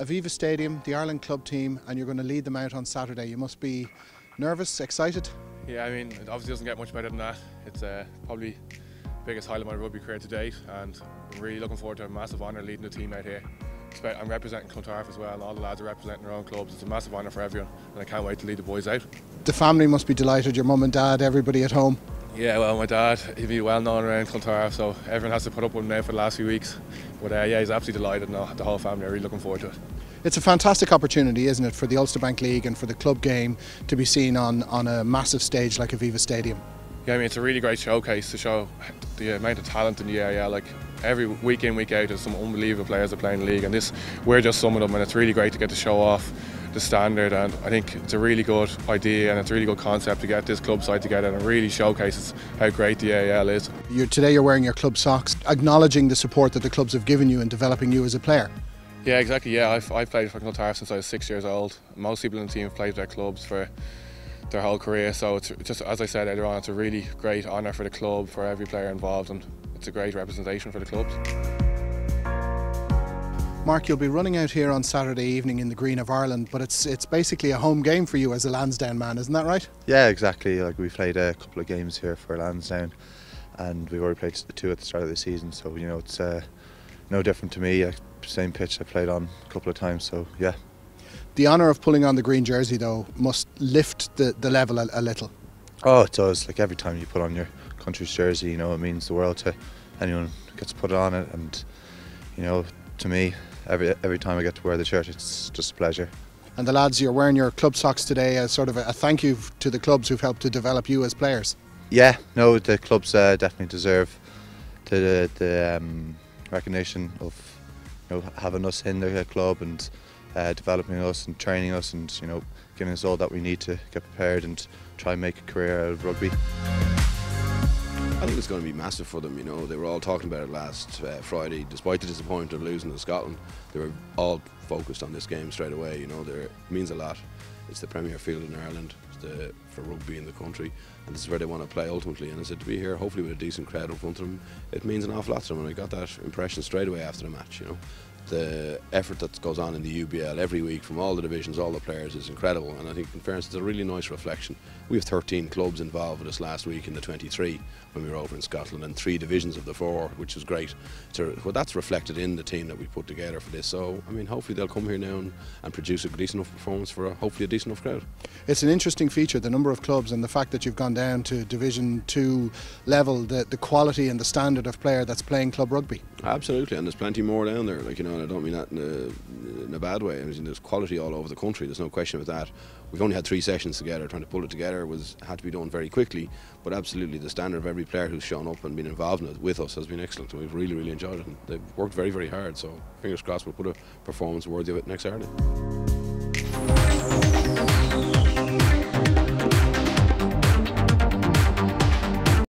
Aviva Stadium, the Ireland club team, and you're going to lead them out on Saturday. You must be nervous, excited? Yeah, I mean, it obviously doesn't get much better than that. It's probably the biggest highlight of my rugby career to date, and I'm really looking forward to a massive honour leading the team out here. I'm representing Clontarf as well, and all the lads are representing their own clubs. It's a massive honour for everyone, and I can't wait to lead the boys out. The family must be delighted, your mum and dad, everybody at home. Yeah, well, my dad, he'd be well known around Clontarf, so everyone has to put up with him now for the last few weeks. But yeah, he's absolutely delighted, and the whole family are really looking forward to it. It's a fantastic opportunity, isn't it, for the Ulster Bank League and for the club game to be seen on a massive stage like Aviva Stadium. Yeah, I mean, it's a really great showcase to show the amount of talent in the area. Like every week in, week out, there's some unbelievable players that play in the league, and we're just some of them, and it's really great to get to show off the standard. And I think it's a really good idea, and it's a really good concept to get this club side together, and it really showcases how great the AIL is. Today you're wearing your club socks, acknowledging the support that the clubs have given you in developing you as a player. Yeah, exactly. Yeah, I've played for Clontarf since I was 6 years old. Most people in the team have played for their clubs for their whole career, so it's just, as I said earlier on, it's a really great honour for the club, for every player involved, and it's a great representation for the clubs. Mark, you'll be running out here on Saturday evening in the Green of Ireland, but it's basically a home game for you as a Lansdowne man, isn't that right? Yeah, exactly. Like, we played a couple of games here for Lansdowne, and we've already played two at the start of the season, so you know it's no different to me. Same pitch I played on a couple of times, so yeah. The honour of pulling on the green jersey, though, must lift the level a little. Oh, it does. Like, every time you put on your country's jersey, you know, it means the world to anyone who gets to put on it, and you know, to me, every time I get to wear the shirt, it's just a pleasure. And the lads, you're wearing your club socks today as sort of a thank you to the clubs who've helped to develop you as players. Yeah, no, the clubs definitely deserve the recognition of, you know, having us in their club and developing us and training us, and you know, giving us all that we need to get prepared and try and make a career out of rugby. I think it's going to be massive for them. You know, they were all talking about it last Friday. Despite the disappointment of losing to Scotland, they were all focused on this game straight away. You know, it means a lot. It's the premier field in Ireland for rugby in the country, and this is where they want to play ultimately. And I said, to be here, hopefully with a decent crowd in front of them, it means an awful lot to them. And I got that impression straight away after the match. You know, the effort that goes on in the UBL every week from all the divisions, all the players, is incredible. And I think, in fairness, it's a really nice reflection. We have 13 clubs involved with us last week in the 23 when we were over in Scotland, and 3 divisions of the 4, which is great. So, well, that's reflected in the team that we put together for this. So, I mean, hopefully they'll come here now and produce a decent enough performance for hopefully a decent enough crowd. It's an interesting feature, the number of clubs and the fact that you've gone down to Division 2 level, the quality and the standard of player that's playing club rugby. Absolutely, and there's plenty more down there. Like, you know, and I don't mean that in a bad way. I mean, there's quality all over the country. There's no question about that. We've only had 3 sessions together. Trying to pull it together had to be done very quickly. But absolutely, the standard of every player who's shown up and been involved in it with us has been excellent. And we've really, really enjoyed it. And they've worked very, very hard. So fingers crossed we'll put a performance worthy of it next Saturday.